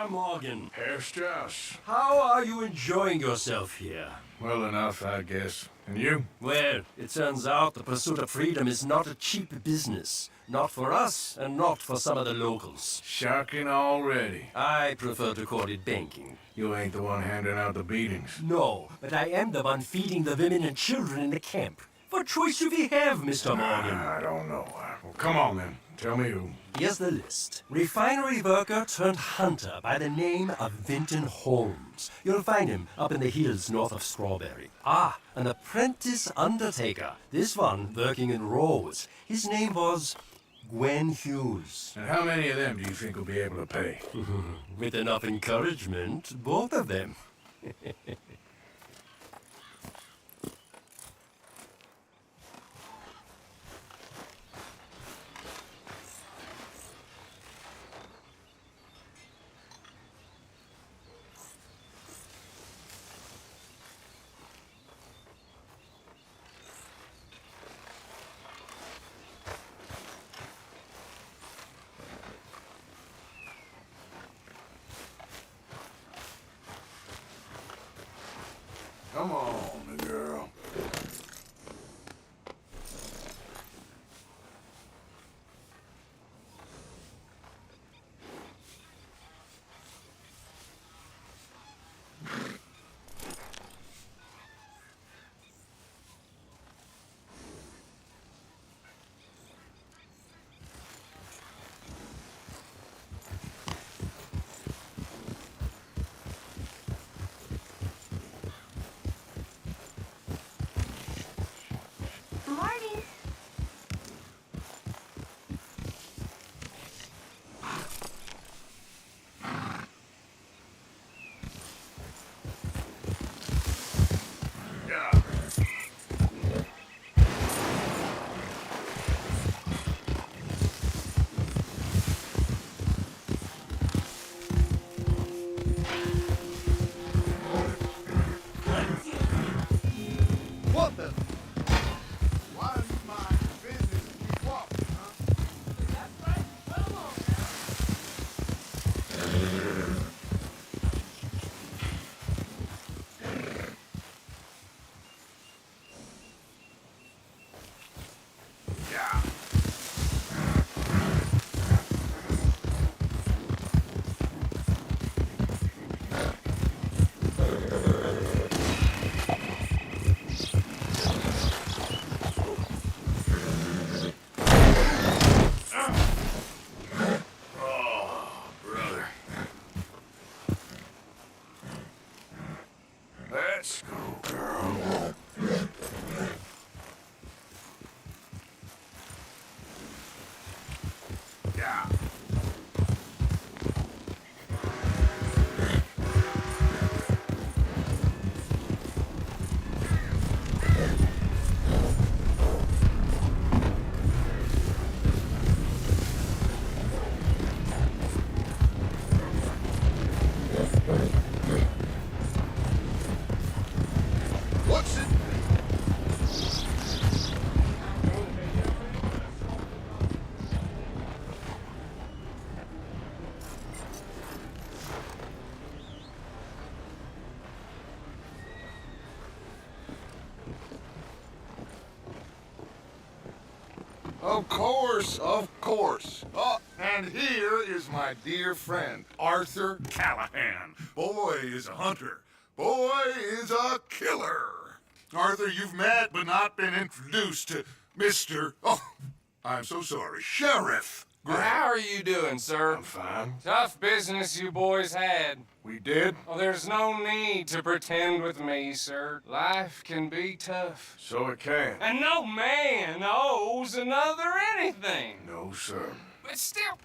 Mr. Morgan. Herr Strauss. How are you enjoying yourself here? Well enough, I guess. And you? Well, it turns out the pursuit of freedom is not a cheap business. Not for us, and not for some of the locals. Shocking already. I prefer to call it banking. You ain't the one handing out the beatings. No, but I am the one feeding the women and children in the camp. What choice do we have, Mr. Morgan? I don't know. Well, come on then. Tell me who. Here's the list. Refinery worker turned hunter by the name of Vinton Holmes. You'll find him up in the hills north of Strawberry. Ah, an apprentice undertaker. This one working in Rhodes. His name was Gwen Hughes. And how many of them do you think will be able to pay? With enough encouragement, both of them. Come on, girl. Morning. Yeah. What the? Why do you mind your business and keep walking, huh? That's right. Come on Yeah. Oh, brother. Let's go, girl. Yeah. What's it? Of course, of course. Oh, and here is my dear friend, Arthur Callahan. Boy is a hunter. Boy is a killer. Arthur, you've met but not been introduced to Mr. Oh, I'm so sorry, Sheriff Well, Gray. how are you doing, sir? I'm fine. Tough business you boys had. We did? Well, there's no need to pretend with me, sir. Life can be tough. So it can. And no man owes another anything. No, sir. But still,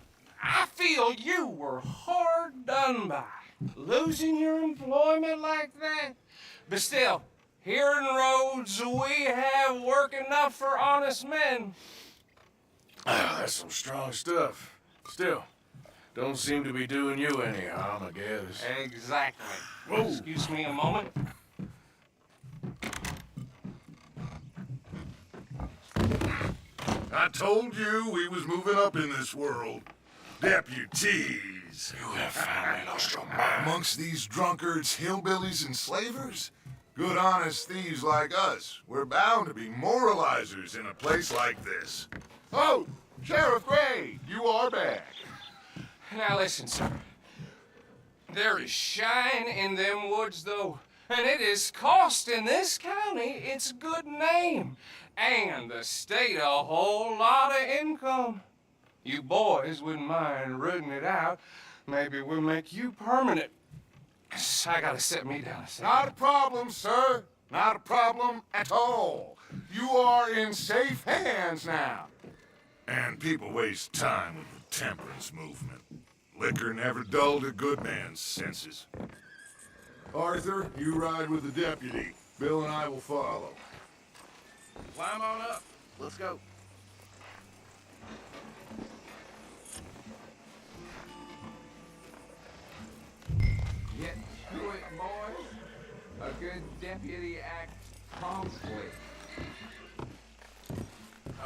I feel you were hard done by. Losing your employment like that. But still, here in Rhodes, we have work enough for honest men. Ah, that's some strong stuff. Still, don't seem to be doing you any harm, I guess. Exactly. Whoa. Excuse me a moment. I told you we was moving up in this world. Deputies. Thieves. You have finally lost your mind. Amongst these drunkards, hillbillies, and slavers? Good honest thieves like us. We're bound to be moralizers in a place like this. Oh, Sheriff Gray, you are back. Now listen, sir. There is shine in them woods, though, and it is costing this county its good name and the state a whole lot of income. You boys wouldn't mind rooting it out. Maybe we'll make you permanent. I gotta sit me down a second. Not a problem, sir. Not a problem at all. You are in safe hands now. And people waste time with the temperance movement. Liquor never dulled a good man's senses. Arthur, you ride with the deputy. Bill and I will follow. Climb on up. Let's go. Get to it, boys. A good deputy acts promptly.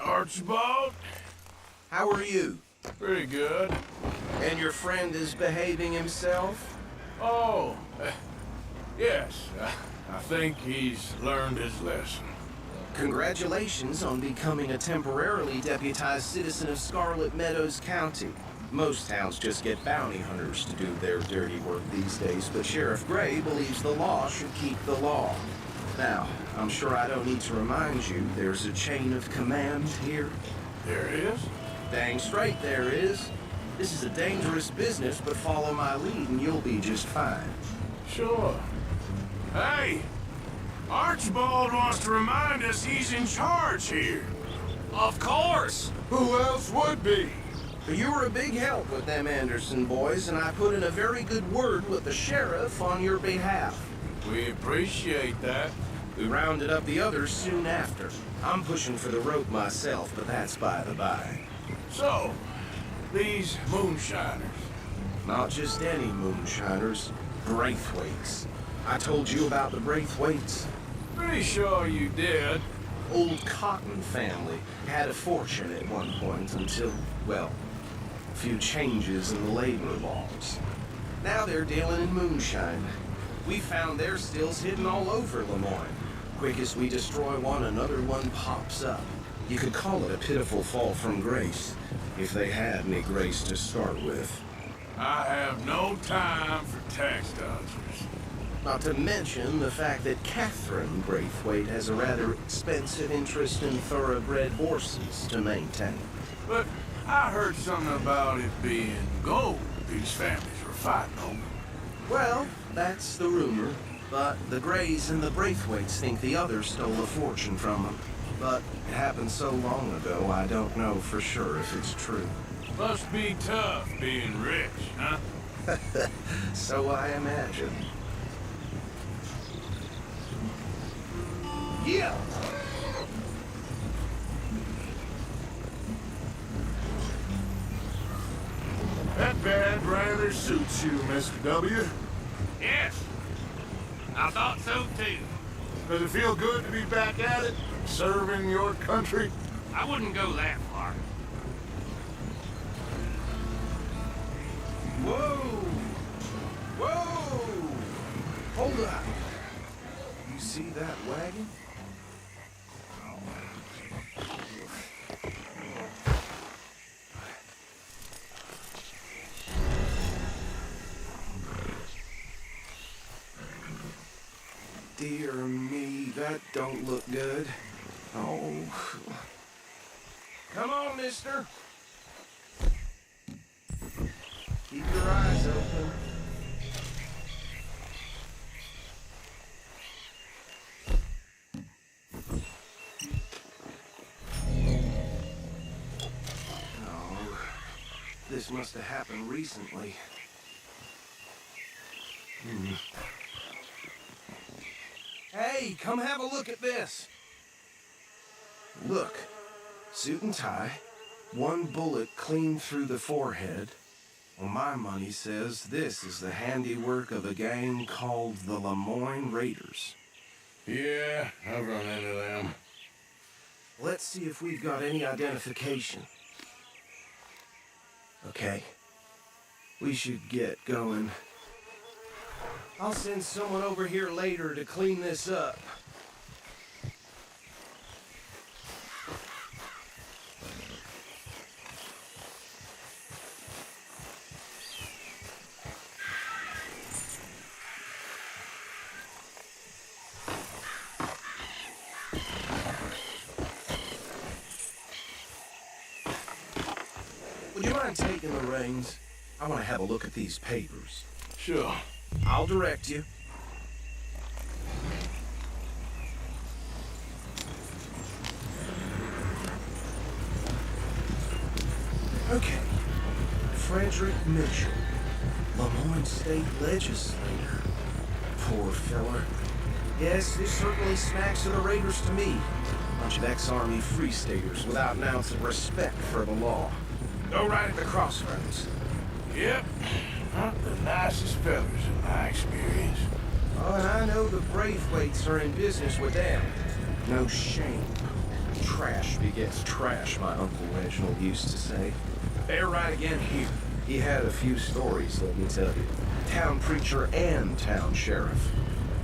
Archibald? How are you? Pretty good. And your friend is behaving himself? Oh, yes. I think he's learned his lesson. Congratulations on becoming a temporarily deputized citizen of Scarlet Meadows County. Most towns just get bounty hunters to do their dirty work these days, but Sheriff Gray believes the law should keep the law. Now, I'm sure I don't need to remind you, there's a chain of command here. There is? Dang straight there is. This is a dangerous business, but follow my lead and you'll be just fine. Sure. Hey! Archibald wants to remind us he's in charge here. Of course! Who else would be? You were a big help with them Anderson boys, and I put in a very good word with the sheriff on your behalf. We appreciate that. We rounded up the others soon after. I'm pushing for the rope myself, but that's by the by. So, these moonshiners. Not just any moonshiners, Braithwaites. I told you about the Braithwaites. Pretty sure you did. Old Cotton family had a fortune at one point until, well, a few changes in the labor laws. Now they're dealing in moonshine. We found their stills hidden all over Lemoyne. Quick as we destroy one, another one pops up. You could call it a pitiful fall from grace, if they had any grace to start with. I have no time for tax dodgers. Not to mention the fact that Catherine Braithwaite has a rather expensive interest in thoroughbred horses to maintain. But I heard something about it being gold these families were fighting over. Well, that's the rumor, but the Grays and the Braithwaites think the others stole a fortune from them. But it happened so long ago, I don't know for sure if it's true. Must be tough being rich, huh? So I imagine. Yeah! That bad rather suits you, Mr. W. Yes. I thought so too. Does it feel good to be back at it, serving your country? I wouldn't go that far. Whoa! Whoa! Hold up. You see that wagon? Dear me, that don't look good. Oh. Come on, mister. Keep your eyes open. Oh, this must have happened recently. Hey, come have a look at this. Look, suit and tie, one bullet clean through the forehead. Well, my money says this is the handiwork of a gang called the Lemoyne Raiders. Yeah, I've run into them. Let's see if we've got any identification. Okay. We should get going. I'll send someone over here later to clean this up. Would you mind taking the reins? I want to have a look at these papers. Sure. I'll direct you. Okay. Frederick Mitchell, Lemoyne State Legislator. Poor fella. Yes, this certainly smacks of the Raiders to me. Bunch of ex-Army Free Staters without an ounce of respect for the law. Go right at the crossroads. Yep. Not the nicest fellas in my experience. Oh, and I know the Braithwaites are in business with them. No shame. Trash begets trash, my Uncle Reginald used to say. They're right again here. He had a few stories, let me tell you. Town preacher and town sheriff.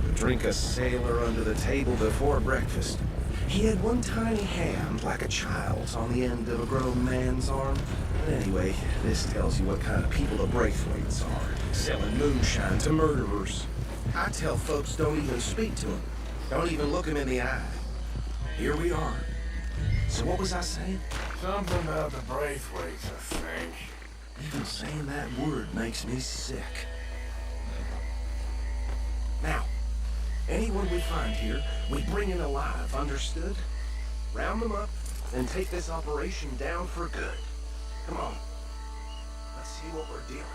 Would drink a sailor under the table before breakfast. He had one tiny hand, like a child's, on the end of a grown man's arm. But anyway, this tells you what kind of people the Braithwaites are. Selling moonshine to murderers. I tell folks don't even speak to them. Don't even look them in the eye. Here we are. So what was I saying? Something about the Braithwaites, I think. Even saying that word makes me sick. Now, anyone we find here, we bring in alive, understood? Round them up, and take this operation down for good. Come on. Let's see what we're dealing with.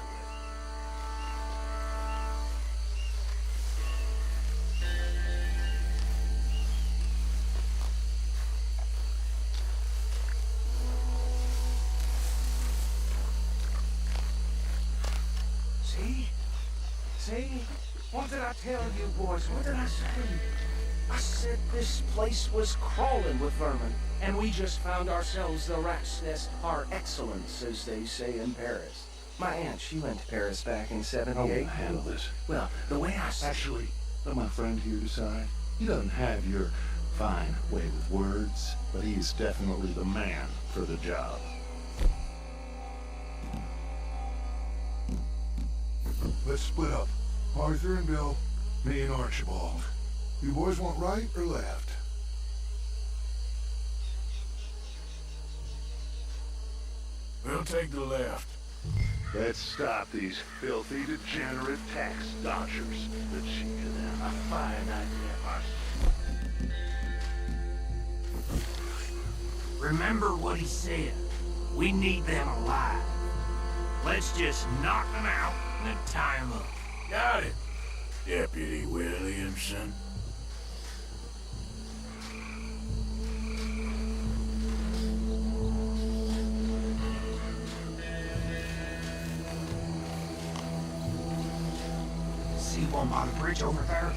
See? What did I tell you, boys? What did I say? I said this place was crawling with vermin, and we just found ourselves the rat's nest par excellence, as they say in Paris. My aunt, she went to Paris back in '78. I'll handle this. Well, the way I said... Actually, let my friend here decide. He doesn't have your fine way with words, but he's definitely the man for the job. Let's split up. Arthur and Bill, me and Archibald. You boys want right or left? We'll take the left. Let's stop these filthy, degenerate tax dodgers. The cheek of them. A fine idea. Remember what he said. We need them alive. Let's just knock them out and then tie them up. Got it, Deputy Williamson. See one by the bridge over there?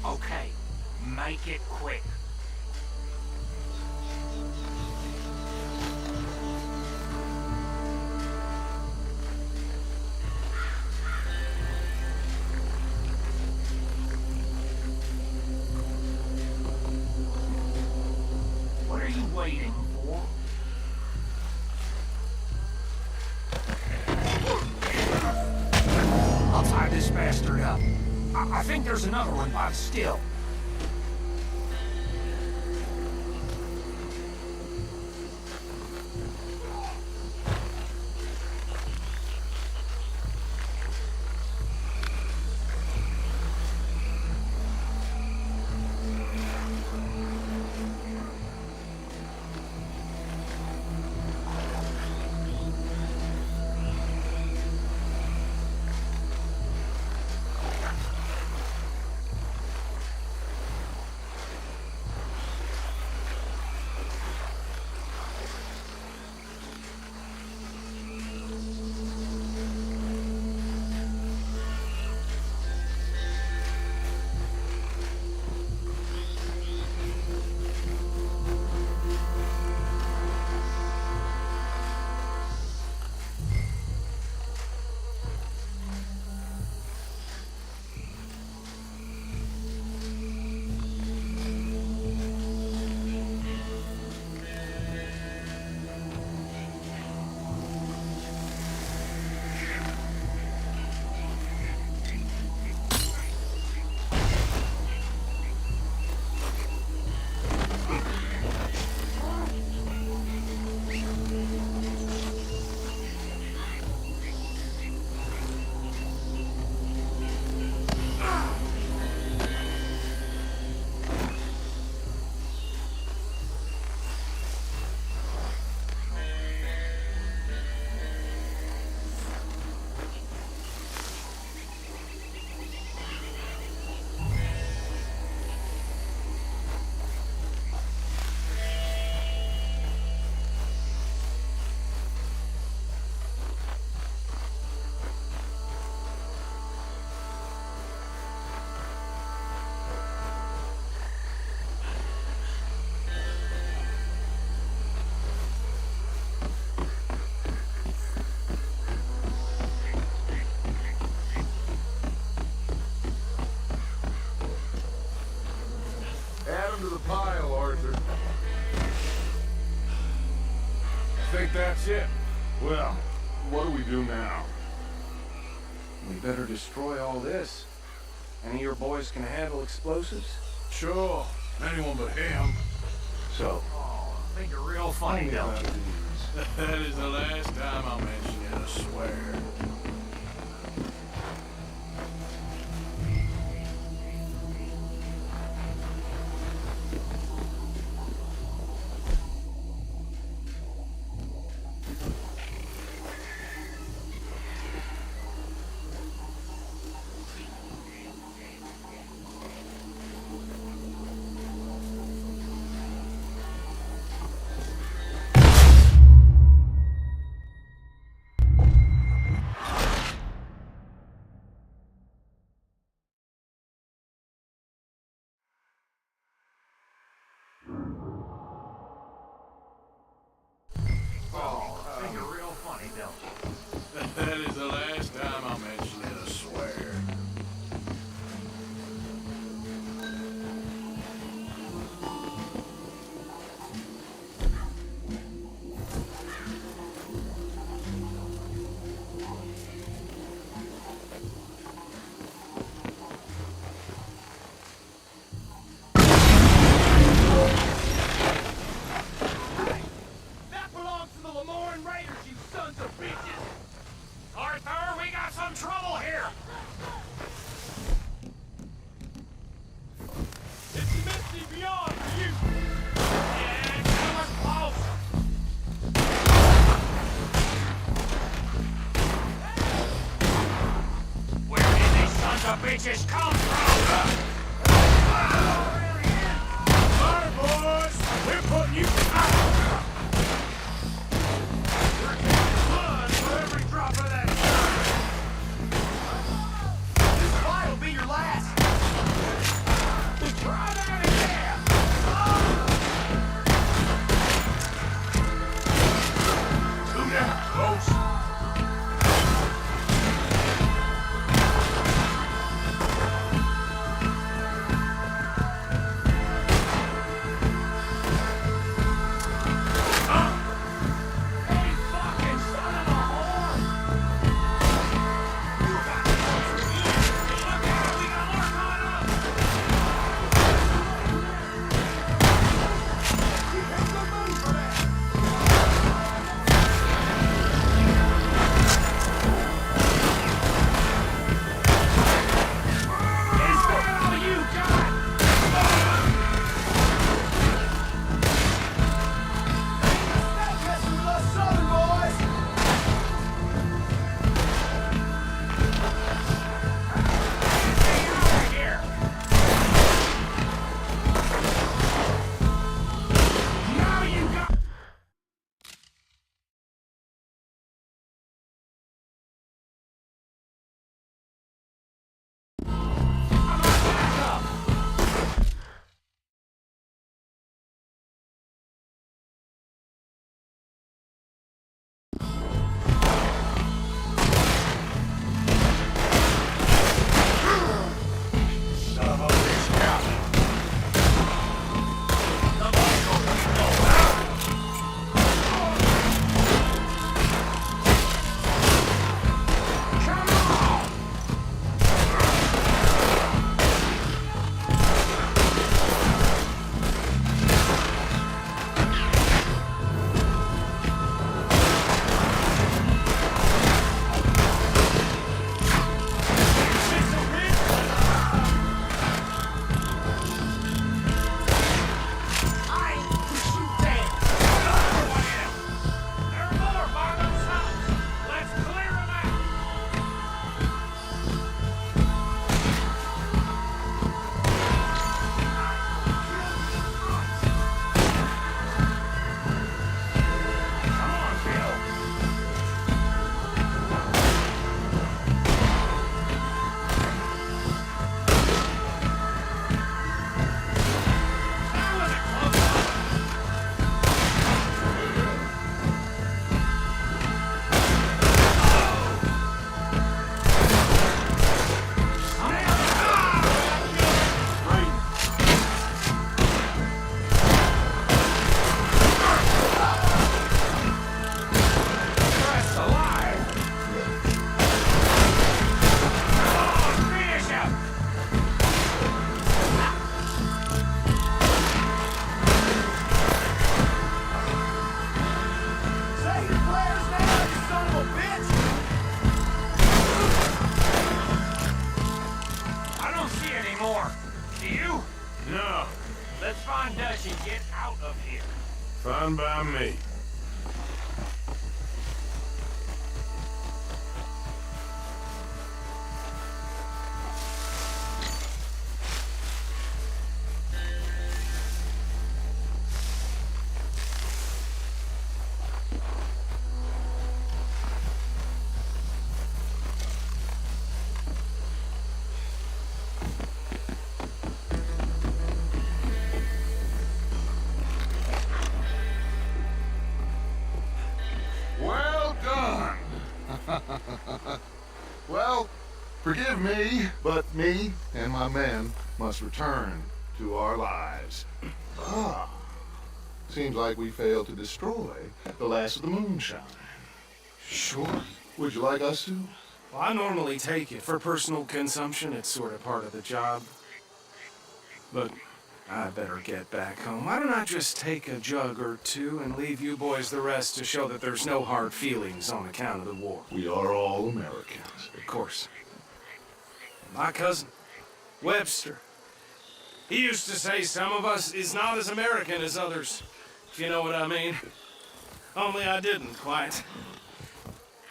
Okay, make it quick. What are you waiting for? I'll tie this bastard up. I think there's another one by the still. think that's it. Well, what do we do now? We better destroy all this. Any of your boys can handle explosives? Sure, anyone but him. So, Oh, I think you're real funny, don't you? That is the last time I'll mention it, I swear. Oh, I think you're real funny, don't you? That is the last time I'll mention it, I swear. That belongs to the Lemoran Raiders, you sons of bitches! Arthur, we got some trouble here! It's Misty Beyond for you! Yeah, come us close! Where did these sons of bitches come from? Alright, boys, we're putting you out. We're taking blood for every drop of that shot. This fight will be your last. Try that again. Two down, close. on, Dutch, and get out of here. Fine by me. Well done. Well, forgive me, but me and my men must return to our lives. Ah, seems like we failed to destroy the last of the moonshine. Sure. Would you like us to? Well, I normally take it for personal consumption. It's sort of part of the job. But I better get back home. Why don't I just take a jug or two and leave you boys the rest to show that there's no hard feelings on account of the war? We are all Americans. Of course. My cousin, Webster, he used to say some of us is not as American as others, if you know what I mean. Only I didn't quite.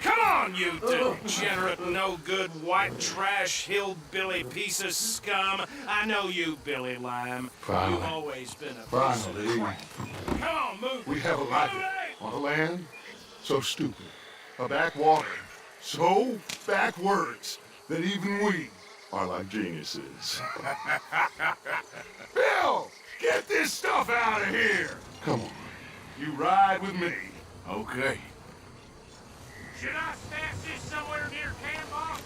Come on, you degenerate, no-good, white trash, hillbilly piece of scum. I know you, Billy Lime. Finally. You've always been a piece Finally, of... Come on, move. we have a life Move it! on a land so stupid, a backwater so backwards that even we are like geniuses. Bill, get this stuff out of here! Come on, you ride with me. Okay. Should I stash this somewhere near camp, boss?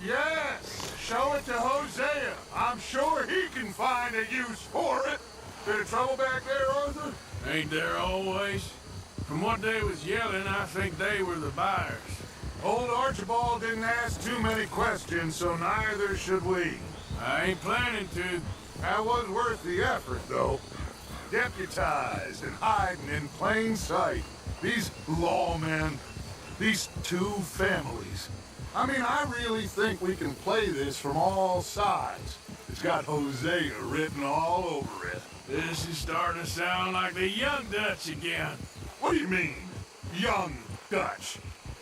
Yes, show it to Hosea. I'm sure he can find a use for it. Bit of trouble back there, Arthur? Ain't there always? From what they was yelling, I think they were the buyers. Old Archibald didn't ask too many questions, so neither should we. I ain't planning to. That was worth the effort, though. Deputized and hiding in plain sight. These lawmen, these two families. I mean, I really think we can play this from all sides. It's got Hosea written all over it. This is starting to sound like the Young Dutch again. What do you mean, young Dutch?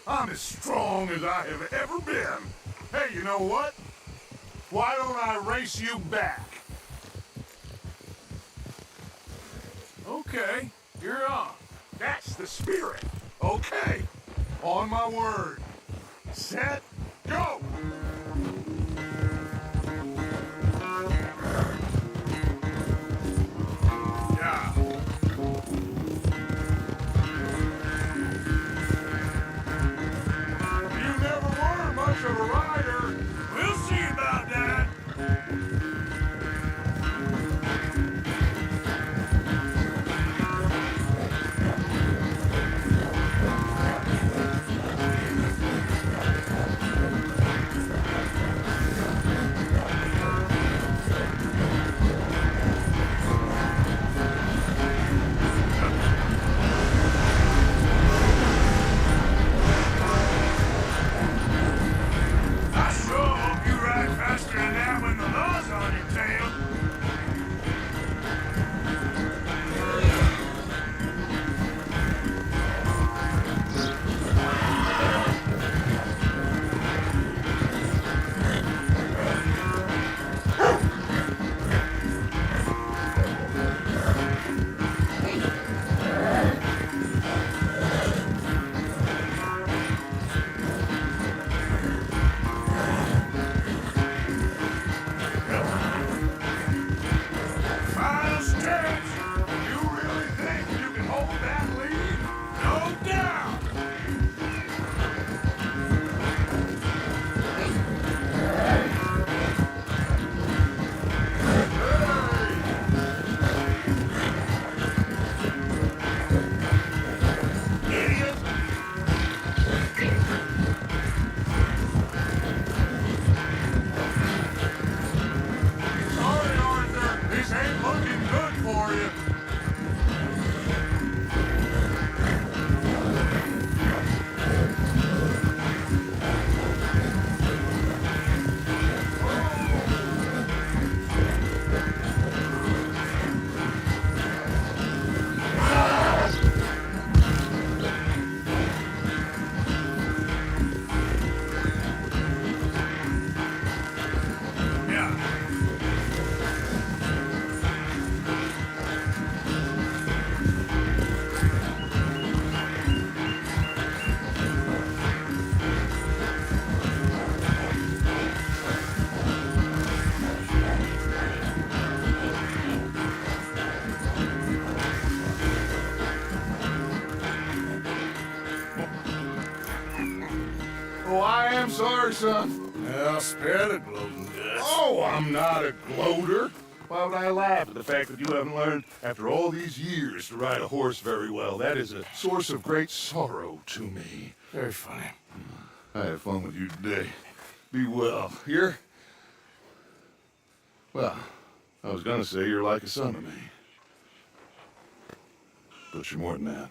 I'm as strong as I have ever been. Hey, you know what? Why don't I race you back? Okay, you're on. That's the spirit. Okay, on my word. Set, go! Yeah. You never were much of a rider. We'll see about that. Oh, I am sorry, son. Well, spare the gloating guts. Oh, I'm not a gloater. Why would I laugh at the fact that you haven't learned, after all these years, to ride a horse very well? That is a source of great sorrow to me. Very funny. I had fun with you today. Be well. Here? Well, I was gonna say you're like a son to me. But you're more than that.